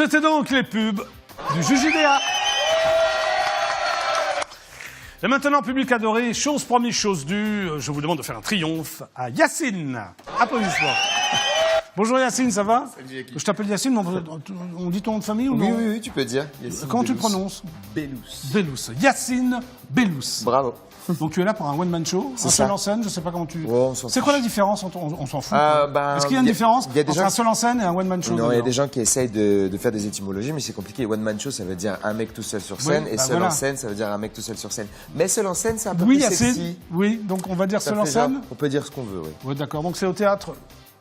C'était donc les pubs du JJDA. Et maintenant, public adoré, chose promise, chose due, je vous demande de faire un triomphe à Yacine. Applaudissements. Bonjour Yacine, ça va? Salut, je t'appelle Yacine, on dit ton nom de famille ou non? Oui, tu peux dire. Yacine Comment tu Bellous. le prononces? Bellous. Bellous. Yacine Bellous. Bravo. Donc tu es là pour un one-man show, un seul en scène, je sais pas comment tu... Ouais, on s'en c'est quoi la différence entre... On s'en fout. Bah, est-ce qu'il y a une différence y a des entre gens un seul en scène et un one-man show? Non, il y a des gens qui essayent de faire des étymologies, mais c'est compliqué. One man show, ça veut dire un mec tout seul sur scène, et seul en scène, ça veut dire un mec tout seul sur scène. Mais seul en scène, c'est un peu plus sexy. Oui, donc on va dire seul en scène. On peut dire ce qu'on veut, oui. Oui, d'accord. Donc c'est au théâtre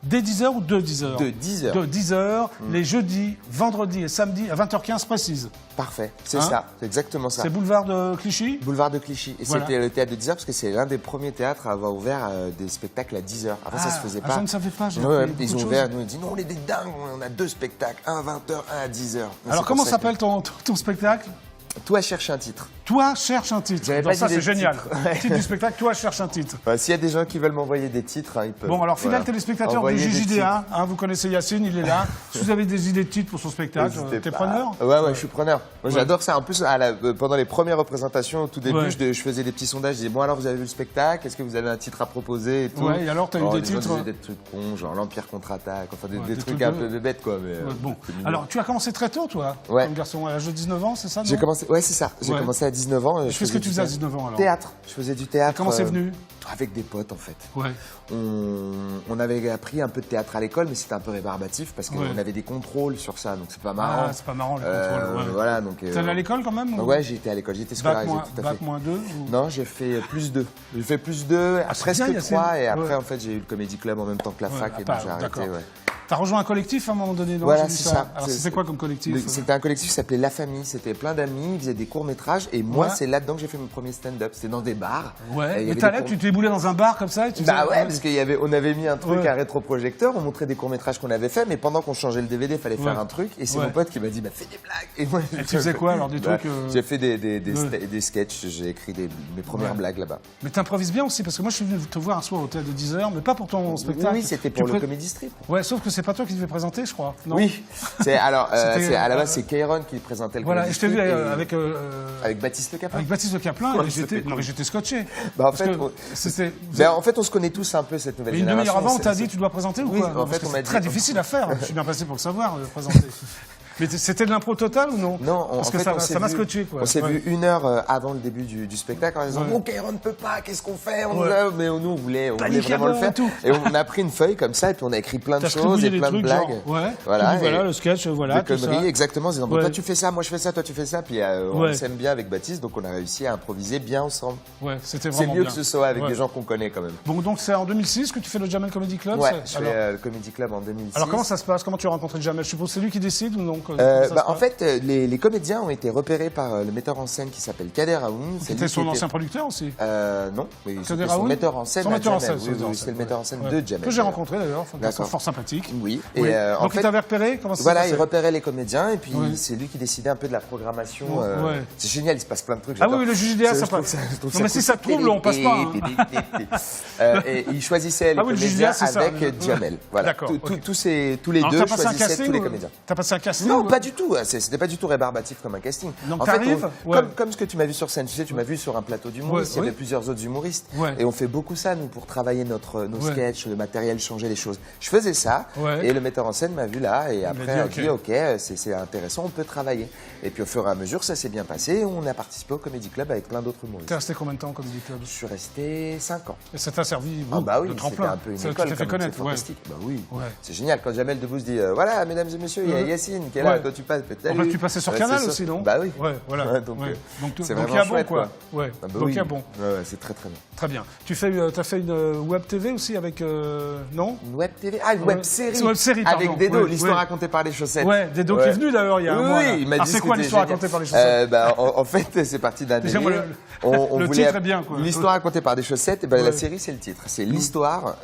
dès 10h ou de 10h? De 10h. De 10h, les jeudis, vendredis et samedis à 20h15 précise. Parfait, c'est ça, c'est exactement ça. C'est boulevard de Clichy? Boulevard de Clichy. Et Voilà. c'était le théâtre de 10h parce que c'est l'un des premiers théâtres à avoir ouvert des spectacles à 10h. Avant, ça se faisait pas. Je ne savais pas. Ils ont ouvert, nous, ils ont dit non, on est des dingues, on a 2 spectacles, un à 20h, un à 10h. Alors comment s'appelle ton spectacle? Toi, cherche un titre. Toi, cherche un titre. J'avais Donc pas ça, dit c'est des génial. titres. Titre du spectacle, toi, cherche un titre. S'il y a des gens qui veulent m'envoyer des titres, ils peuvent. Bon, alors, fidèle téléspectateur du Envoyer des JJDA, vous connaissez Yacine, il est là. Si vous avez des idées de titres pour son spectacle, t'es preneur? Ouais, je suis preneur. Moi, j'adore ça. En plus, pendant les premières représentations, au tout début, je faisais des petits sondages. Je disais, bon, alors, vous avez vu le spectacle? Est-ce que vous avez un titre à proposer et tout? Ouais, et alors, t'as eu des titres? Des trucs cons, genre l'Empire contre-attaque, enfin, des trucs un peu bêtes, quoi. Mais, bon. Alors, tu as commencé très tôt, toi? Ouais. Comme garçon, à l'âge de 19 ans, c'est ça? J'ai commencé, ouais, c'est ça. J'ai commencé à 19 ans. Qu'est-ce que tu faisais à 19 ans, alors? Théâtre. Je faisais du théâtre. Comment c'est venu? Avec des potes, en fait. Ouais. On avait appris un peu de théâtre à l'école, mais c'était un peu rébarbatif parce qu'on avait des contrôles sur ça, donc c'est pas marrant. Ah, c'est pas marrant, les contrôles. Voilà, donc. T'es allé à l'école quand même? Ouais, j'ai été à l'école, j'ai été scolarisé. Bac moins 2 Non, j'ai fait plus 2. J'ai fait plus 2, presque 3, et après, en fait, j'ai eu le Comedy Club en même temps que la fac, et donc j'ai arrêté, T'as rejoint un collectif à un moment donné, non? Voilà, c'est ça. Alors, c'était quoi comme collectif? C'était un collectif qui s'appelait La Famille. C'était plein d'amis, ils faisaient des courts-métrages. Et moi, c'est là-dedans que j'ai fait mon premier stand-up. C'était dans des bars. Ouais. Et t'allais, tu t'es boulé dans un bar comme ça et tu Bah ouais, parce qu'on avait mis un truc à rétroprojecteur, on montrait des courts-métrages qu'on avait fait, mais pendant qu'on changeait le DVD, il fallait faire un truc. Et c'est mon pote qui m'a dit, bah fais des blagues. Et moi, tu faisais quoi alors, des trucs J'ai fait des sketchs, j'ai écrit mes premières blagues là-bas. Mais t'improvises bien aussi, parce que moi je suis venu te voir un soir au théâtre de 10h, mais pas pour ton spectacle. Oui, c'était pour le Comedy Strip. Ouais, sauf que c'est pas toi qui devais présenter, je crois. Non? Oui, à la base, c'est Kairon qui présentait le Voilà, Comedy et je t'ai Strip. vu avec Baptiste Le Caplin. Avec Baptiste Le Caplin, et j'étais scotché. Bah, en fait, on se connaît tous un peu, cette nouvelle génération. Une demi-heure avant, on t'a dit tu dois présenter ou quoi? En fait, on m'a dit. C'est très difficile à faire, je suis bien passé pour le savoir, présenter. Mais c'était de l'impro total ou non? Non, parce que ça m'a scotché, quoi. On s'est vu 1 heure avant le début du spectacle en disant, bon, Kairon ne peut pas, qu'est-ce qu'on fait? Mais nous, on voulait vraiment le faire. Et on a pris une feuille comme ça, et puis on a écrit plein de choses et plein de blagues. Voilà, le sketch, voilà. Des conneries, exactement, en disant, bon, toi tu fais ça, moi je fais ça, toi tu fais ça, puis on s'aime bien avec Baptiste, donc on a réussi à improviser bien ensemble. Ouais, c'était vraiment C'est mieux bien. que ce soit avec des gens qu'on connaît quand même. Bon, donc c'est en 2006 que tu fais le Jamel Comedy Club? Ouais, je fais le Comedy Club en 2006. Alors comment ça se passe? Comment tu as rencontré Jamel? Je suppose c'est lui qui décide ou non? En fait, les comédiens ont été repérés par le metteur en scène qui s'appelle Kader Aoun. C'était son ancien producteur aussi? Non, mais c'était son metteur en scène. C'est le metteur en scène de Jamel. Que j'ai rencontré d'ailleurs, fort sympathique. Oui. Donc il t'avait repéré? Voilà, il repérait les comédiens et puis c'est lui qui décidait un peu de la programmation. C'est génial, il se passe plein de trucs. Ah oui, le JJDA, ça passe. Non mais si ça te trouble, on passe pas. Et il choisissait les comédiens avec Jamel. Voilà. Tous les deux choisissaient tous les comédiens. T'as passé un casting? Non, pas du tout. C'était pas du tout rébarbatif comme un casting. Donc en fait, comme ce que tu m'as vu sur scène, tu sais, tu m'as vu sur un plateau d'humoristes, il y avait plusieurs autres humoristes. Et on fait beaucoup ça, nous, pour travailler nos sketchs, le matériel, changer les choses. Je faisais ça, et le metteur en scène m'a vu là, et après a dit, ok, c'est intéressant, on peut travailler. Et puis au fur et à mesure, ça s'est bien passé, et on a participé au Comedy Club avec plein d'autres humoristes. T'es resté combien de temps au Comedy Club? Je suis resté 5 ans. Et ça t'a servi de tremplin? C'était un peu une école, c'est fantastique. Bah oui, c'est génial. Quand Jamel Debbouze dit, voilà, mesdames et messieurs, il y a Yacine qui est là, toi tu passes peut-être. En fait, tu passais sur Canal aussi, non? Bah oui. Ouais, voilà. Donc c'est vraiment il y a chouette, bon, quoi. Ouais. Donc il y a bon. Ouais, c'est très très bien. Très bien. T'as fait une web TV aussi avec non? Une web TV? Ah, une web série. Une web série, pardon. Avec Dedo, l'histoire racontée par les chaussettes. Ouais, Dedo qui est venu d'ailleurs il y a un mois. Oui, il m'a dit. C'est quoi l'histoire racontée par les chaussettes? En fait, c'est parti d'un délire. Le titre est bien, quoi. L'histoire racontée par des chaussettes, la série, c'est le titre. C'est l'histoire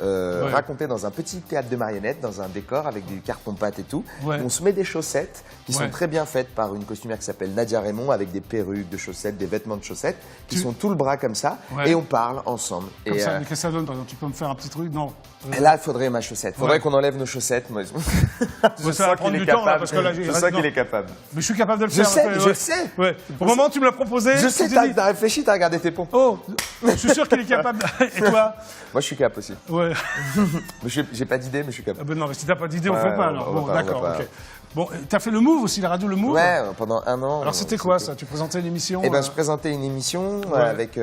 racontée dans un petit théâtre de marionnettes, dans un décor avec du carton-pâte et tout. On se met des chaussettes chaussettes qui sont très bien faites par une costumière qui s'appelle Nadia Raymond, avec des perruques de chaussettes, des vêtements de chaussettes, qui sont tout le bras comme ça, et on parle ensemble. Comme ça, mais qu'est-ce que ça donne, par exemple? Tu peux me faire un petit truc? Non. Et là, il faudrait ma chaussette. Il faudrait qu'on enlève nos chaussettes. Moi, ça va prendre du temps, là, parce que là, je sens qu'il est capable. Mais je suis capable de le faire. Je sais. Ouais. Au moment où tu me l'as proposé... Je sais, t'as réfléchi, t'as regardé tes pompes. Oh, je suis sûr qu'il est capable. Et toi? Moi, je suis capable aussi. Ouais. J'ai pas d'idée, mais je suis capable. Ah ben non, mais si t'as pas d'idée, on fait pas, alors. Bon, d'accord, ok. Bon, t'as fait le Move aussi, la radio Le Move? Ouais, pendant 1 an. Alors c'était quoi ça? Tu présentais une émission? Eh ben, je présentais une émission avec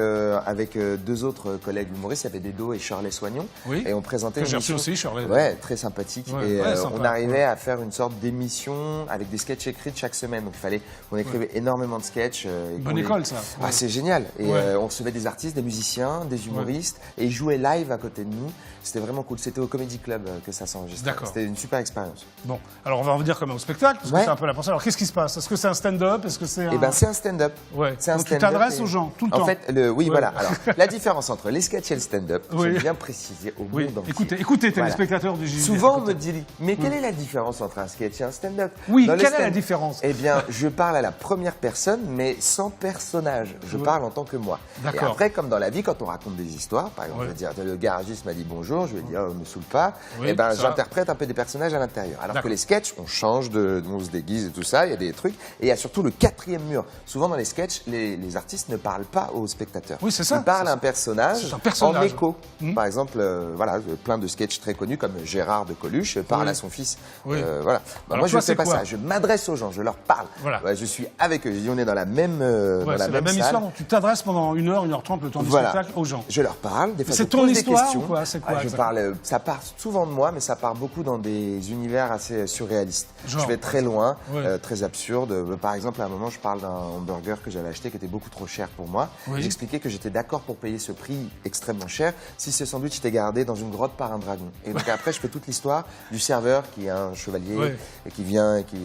2 autres collègues humoristes, il y avait Dedo et Shirley Soignon. Oui. Et on présentait une émission. J'ai reçu aussi, Shirley. Ouais, très sympathique. Ouais, et sympa, on arrivait à faire une sorte d'émission avec des sketchs écrits chaque semaine. Donc il fallait qu'on écrivait énormément de sketchs. Bonne école, ça. Ah, c'est génial. Et on recevait des artistes, des musiciens, des humoristes, et ils jouaient live à côté de nous. C'était vraiment cool. C'était au Comedy Club que ça s'enregistrait. D'accord. C'était une super expérience. Bon, alors on va revenir quand même au spectacle, parce que c'est un peu la pensée. Alors qu'est-ce qui se passe? Est-ce que c'est un stand-up? Est-ce que c'est un... Eh ben, c'est un stand-up. Ouais. C'est un donc tu t'adresses aux gens tout le temps. En fait, oui, voilà. Alors, la différence entre les sketchs et le stand-up, j'aime bien préciser au monde entier. Écoutez, téléspectateurs du JV. Souvent, on me dit, mais quelle est la différence entre un sketch et un stand-up? Oui, quelle est la différence? Eh bien, je parle à la première personne, mais sans personnage. Je parle en tant que moi. Et après, comme dans la vie, quand on raconte des histoires, par exemple, je vais dire, le garagiste m'a dit bonjour, je vais dire, me saoule pas. Eh ben, j'interprète un peu des personnages à l'intérieur. Alors que les sketchs, on change on se déguise et tout ça, il y a des trucs. Et il y a surtout le 4e mur. Souvent, dans les sketchs, les artistes ne parlent pas aux spectateurs. Oui, c'est ça. Ils parlent à un personnage en écho. Par exemple, voilà, plein de sketchs très connus comme Gérard de Coluche parle à son fils. Voilà. Bah, moi, je ne fais pas ça. Je m'adresse aux gens, je leur parle. Voilà. Ouais, je suis avec eux. Je dis, on est dans la même salle. La même histoire. Donc, tu t'adresses pendant 1 heure, 1h30, le temps du spectacle aux gens. Je leur parle. Des fois, c'est ton histoire ou quoi? C'est quoi? Je parle. Ça part souvent de moi, mais ça part beaucoup dans des univers assez surréalistes. Genre, je vais très loin, très absurde. Par exemple, à un moment, je parle d'un hamburger que j'avais acheté qui était beaucoup trop cher pour moi. J'expliquais que j'étais d'accord pour payer ce prix extrêmement cher si ce sandwich était gardé dans une grotte par un dragon. Et donc après, je fais toute l'histoire du serveur qui est un chevalier et qui vient, qui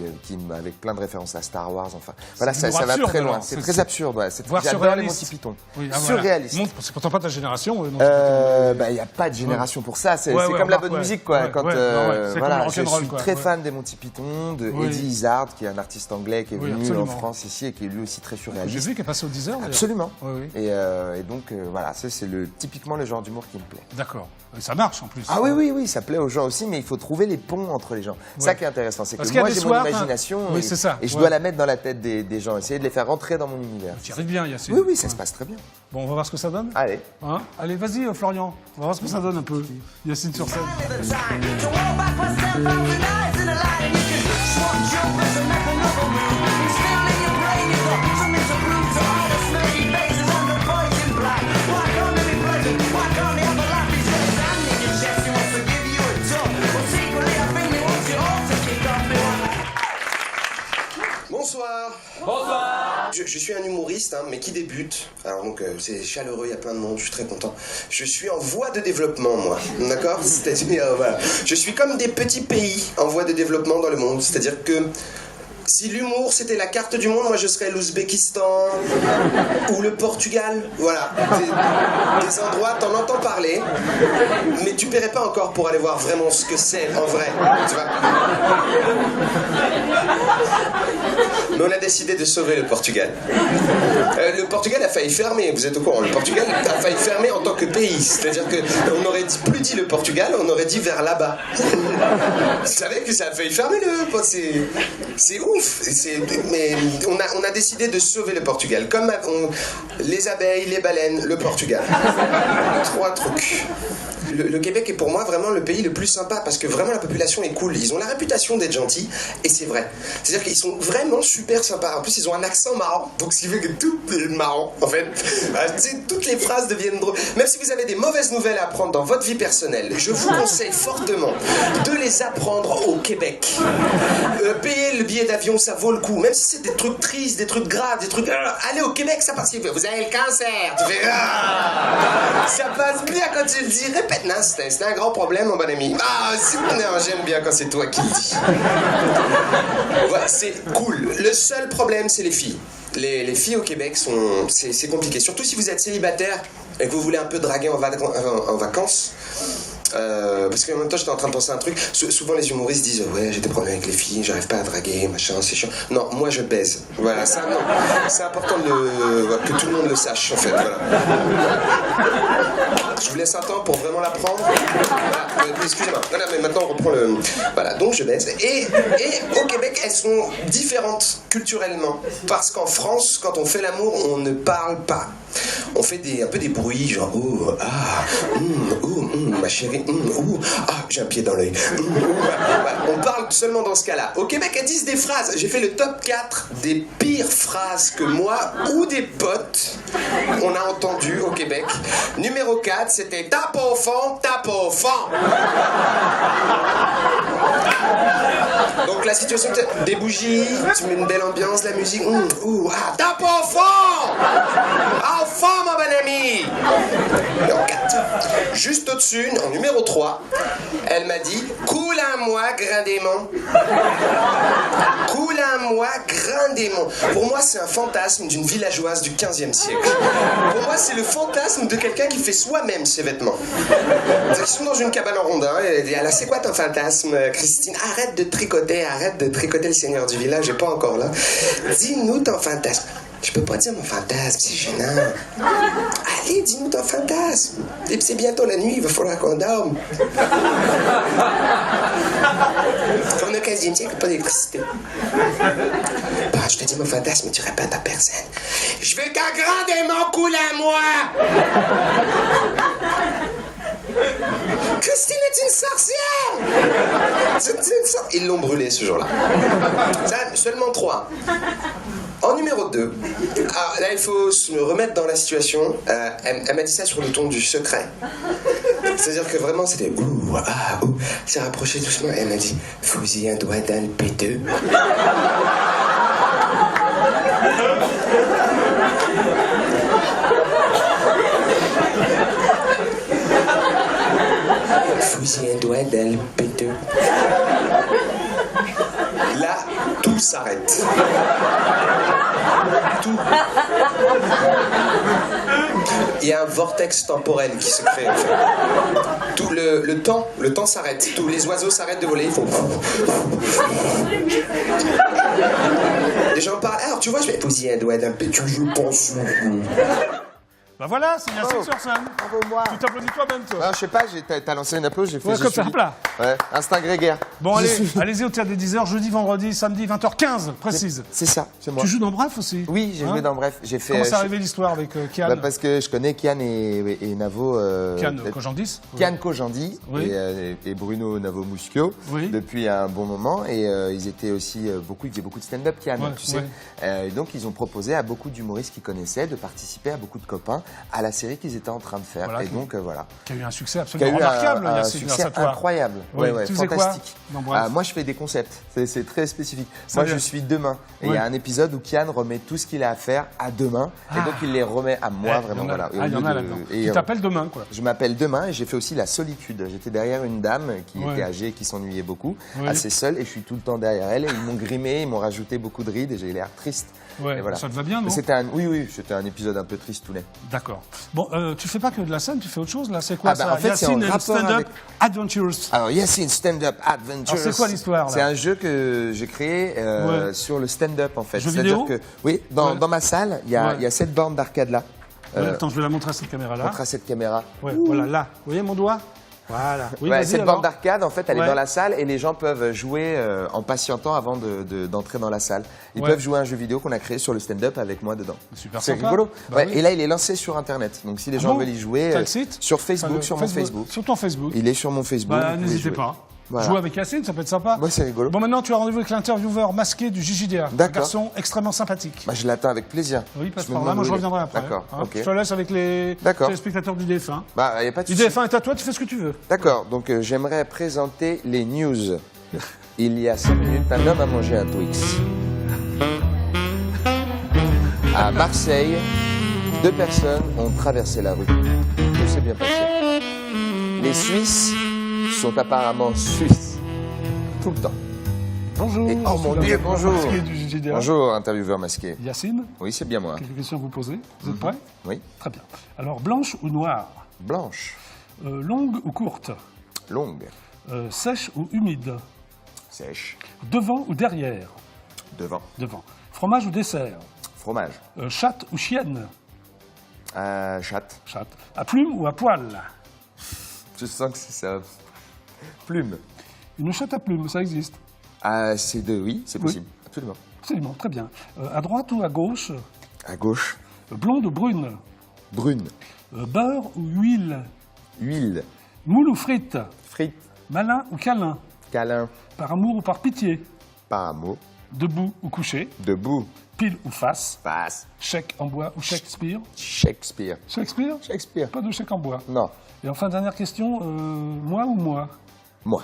avec plein de références à Star Wars. Enfin, voilà, ça va très loin. C'est très absurde. Ouais. J'adore les Monty Python. Surréaliste. C'est pourtant pas ta génération. Il n'y a pas de génération pour ça. C'est comme la bonne musique, quoi. Voilà, je suis très fan des Monty Python, de Eddie Izzard, qui est un artiste anglais qui est venu en France ici et qui est lui aussi très surréaliste. J'ai vu qu'il est passé au 10h. Absolument. Et donc voilà, c'est typiquement le genre d'humour qui me plaît. D'accord. Et ça marche en plus. Ah oui, ça plaît aux gens aussi, mais il faut trouver les ponts entre les gens. C'est ça qui est intéressant, c'est que moi j'ai mon imagination et je dois la mettre dans la tête des gens, essayer de les faire rentrer dans mon univers. Tu y arrives bien, Yacine. Oui, ça se passe très bien. Bon, on va voir ce que ça donne. Allez. Allez, vas-y, Florian. On va voir ce que ça donne un peu. Yacine sur scène. Bonsoir. Je suis un humoriste, mais qui débute. Alors donc c'est chaleureux, il y a plein de monde, je suis très content. Je suis en voie de développement, moi. D'accord? C'est-à-dire, voilà. Je suis comme des petits pays en voie de développement dans le monde. C'est-à-dire que si l'humour c'était la carte du monde, moi je serais l'Ouzbékistan ou le Portugal. Voilà. Des endroits, t'en entends parler, mais tu paierais pas encore pour aller voir vraiment ce que c'est en vrai. Tu vois? Mais on a décidé de sauver le Portugal. Le Portugal a failli fermer, vous êtes au courant. Le Portugal a failli fermer en tant que pays. C'est-à-dire qu'on n'aurait plus dit le Portugal, on aurait dit vers là-bas. Vous savez que ça a failli fermer c'est ouf. Mais on a décidé de sauver le Portugal. Comme les abeilles, les baleines, le Portugal. 3 trucs. Le Québec est pour moi vraiment le pays le plus sympa parce que vraiment la population est cool. Ils ont la réputation d'être gentils et c'est vrai. C'est-à-dire qu'ils sont vraiment super sympas. En plus, ils ont un accent marrant. Donc, ce qui fait que tout est marrant, en fait. Toutes les phrases deviennent drôles. Même si vous avez des mauvaises nouvelles à apprendre dans votre vie personnelle, je vous conseille fortement de les apprendre au Québec. Payer le billet d'avion, ça vaut le coup. Même si c'est des trucs tristes, des trucs graves, des trucs... allez au Québec, ça passe. Vous avez le cancer. Tu fais... ça passe bien quand tu le dis. Répète. Non, c'est un grand problème, mon bon ami. Non, j'aime bien quand c'est toi qui le dis. Ouais, c'est cool. Le seul problème, c'est les filles. Les filles au Québec, c'est compliqué. Surtout si vous êtes célibataire et que vous voulez un peu draguer en vacances. Parce qu'en même temps, j'étais en train de penser à un truc. Souvent, les humoristes disent ouais, j'ai des problèmes avec les filles, j'arrive pas à draguer, machin, c'est chiant. Non, moi, je baise. Voilà, ça, non. C'est important que tout le monde le sache, en fait. Voilà. Je vous laisse un temps pour vraiment l'apprendre. Voilà, excusez-moi. Voilà, mais maintenant, on reprend le... Voilà, donc je baise. Et au Québec, elles sont différentes culturellement. Parce qu'en France, quand on fait l'amour, on ne parle pas. On fait un peu des bruits, genre oh, ah, ma chérie, j'ai un pied dans l'œil. On parle seulement dans ce cas-là. Au Québec, elles disent des phrases. J'ai fait le top 4 des pires phrases que moi ou des potes on a entendues au Québec. Numéro 4, c'était tape au fond, tape au fond. Donc la situation, des bougies, tu mets une belle ambiance, la musique, tape au fond. Au fond, mon bon ami. En 4. Juste au-dessus, en numéro 3, elle m'a dit coule à moi, grand démon. Coule à moi, grand démon. Pour moi, c'est un fantasme d'une villageoise du 15e siècle. Pour moi, c'est le fantasme de quelqu'un qui fait soi-même ses vêtements. Ils sont dans une cabane en rondin et elle dit alors, c'est quoi ton fantasme, Christine? Arrête de tricoter le seigneur du village, j'ai pas encore là. Dis-nous ton fantasme. Je peux pas dire mon fantasme, c'est gênant. Allez, dis-nous ton fantasme. Et puis c'est bientôt la nuit, il va falloir qu'on dorme. On est au 15e siècle, pas d'électricité. Bah, je te dis mon fantasme, mais tu répètes à personne. Je veux qu'un grand démon coule à moi. Christine est une sorcière. Ils l'ont brûlé ce jour-là. Ça, seulement 3. En numéro 2, alors là il faut se remettre dans la situation, elle m'a dit ça sur le ton du secret. C'est-à-dire que vraiment c'était s'est rapproché doucement et elle m'a dit fous-y un doigt dans le péteux. Fous-y un doigt dans le péteux. Là, tout s'arrête. Tout. Il y a un vortex temporel qui se crée en fait. Tout le temps s'arrête. Tous les oiseaux s'arrêtent de voler. Ils font... Les gens parlent. Alors tu vois, je vais poser un doigt d'un pétu, je pense. Bah voilà, c'est Yacine sur scène. Bravo, moi. Tu t'applaudis toi-même, toi. Je sais pas, t'as lancé une applaudisse, j'ai fait... Ouais, comme ça, hop là. Ouais, instinct grégaire. Bon, allez-y au Théâtre des 10h, jeudi, vendredi, samedi, 20h15, précise. C'est ça, c'est moi. Tu joues dans Bref aussi? Oui, j'ai joué dans Bref. Comment c'est arrivé l'histoire avec Kian? Parce que je connais Kian et Navo... Kian Kojandis. Kian Kojandi et Bruno Navo-Muschio depuis un bon moment. Et ils étaient aussi ils faisaient beaucoup de stand-up, Kian, tu sais. Et donc, ils ont proposé à beaucoup d'humoristes qu'ils connaissaient de participer, à beaucoup de copains, à la série qu'ils étaient en train de faire. Voilà, et donc, voilà. Qui a eu un succès absolument remarquable, un succès incroyable. Tu fantastique. Moi, je fais des concepts. C'est très spécifique. Moi, je suis demain. Et il y a un épisode où Kian remet tout ce qu'il a à faire à demain. Et donc, il les remet à moi, vraiment. Voilà. Il y en a là-dedans. Tu t'appelles Demain, quoi. Je m'appelle Demain et j'ai fait aussi La Solitude. J'étais derrière une dame qui était âgée et qui s'ennuyait beaucoup, assez seule. Et je suis tout le temps derrière elle. Et ils m'ont grimé, ils m'ont rajouté beaucoup de rides et j'ai l'air triste. Ouais, voilà. Ça te va bien, non? C'était c'était un épisode un peu tristounet. D'accord. Bon, tu fais pas que de la scène, tu fais autre chose, là? C'est quoi ça? En fait, Yacine Stand-Up Adventures. Alors, Yacine Stand-Up Adventures. Alors, c'est quoi l'histoire, là? C'est un jeu que j'ai créé sur le stand-up, en fait. Jeu vidéo? Oui, dans ma salle, il y a cette borne d'arcade-là. Attends, je vais la montrer à cette caméra-là. Montre à cette caméra. Ouais, voilà, là. Vous voyez mon doigt? Voilà. Oui, cette borne d'arcade, en fait, elle est dans la salle et les gens peuvent jouer en patientant avant d'entrer dans la salle. Ils peuvent jouer à un jeu vidéo qu'on a créé sur le stand-up avec moi dedans. Super C'est sympa. rigolo. Bah Et là, il est lancé sur Internet. Donc, si les gens veulent y jouer, sur Facebook, sur mon Facebook. Sur ton Facebook. Il est sur mon Facebook. N'hésitez pas. Voilà. Jouer avec Yacine, ça peut être sympa. Ouais, c'est rigolo. Bon, maintenant, tu as rendez-vous avec l'intervieweur masqué du JJDA. Un garçon extrêmement sympathique. Je l'attends avec plaisir. Oui, passe par là, moi je reviendrai après. D'accord. Je te laisse avec les spectateurs du DF1. Y a pas de du DF1 est à toi, tu fais ce que tu veux. D'accord, donc j'aimerais présenter les news. Il y a 5 minutes, un homme a mangé un Twix. À Marseille, 2 personnes ont traversé la rue. Tout s'est bien passé. Les Suisses sont apparemment suisses. Tout le temps. Bonjour. Oh mon Dieu, bonjour. Du bonjour, intervieweur masqué. Yacine? Oui, c'est bien moi. Quelques questions à vous poser. Vous êtes prêts? Oui. Très bien. Alors, blanche ou noire? Blanche. Longue ou courte? Longue. Sèche ou humide? Sèche. Devant ou derrière? Devant. Devant. Fromage ou dessert? Fromage. Chatte ou chienne? Chatte. Chatte. À plume ou à poil? Je sens que c'est ça. Plume. Une chatte à plume, ça existe? C'est oui, c'est possible. Oui. Absolument. Absolument, très bien. À droite ou à gauche? À gauche. Blonde ou brune? Brune. Beurre ou huile? Huile. Moule ou frites? Frites. Malin ou câlin? Câlin. Par amour ou par pitié? Par amour. Debout ou couché? Debout. Pile ou face? Face. Chèque en bois ou Shakespeare? Shakespeare. Shakespeare? Shakespeare. Pas de chèque en bois. Non. Et enfin, dernière question, moi ou moi? Moi.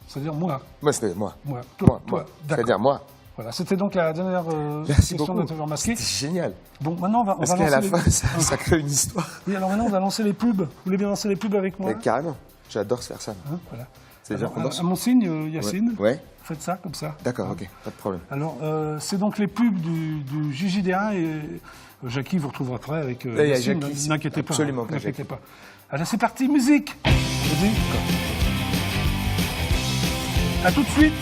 C'est-à-dire moi? Moi, c'est moi. Moi. Moi. D'accord. C'est-à-dire moi. Voilà, c'était donc la dernière Merci question beaucoup. d'intervieweur masqué. C'est génial. Bon, maintenant, on va Parce lancer qu'à la fin, ça crée une histoire. Oui, alors maintenant, on va lancer les pubs. Vous voulez bien lancer les pubs avec moi? Mais carrément. J'adore faire ça. Hein, voilà. C'est déjà qu'on danse. À mon signe, Yacine. Ouais. Faites ça, comme ça. D'accord, ok. Pas de problème. Alors, c'est donc les pubs du JJD1 et Jackie vous retrouvera après avec Yacine. N'inquiétez pas. Absolument pas. N'inquiétez pas. Alors, c'est parti, musique. Vas-y. À tout de suite.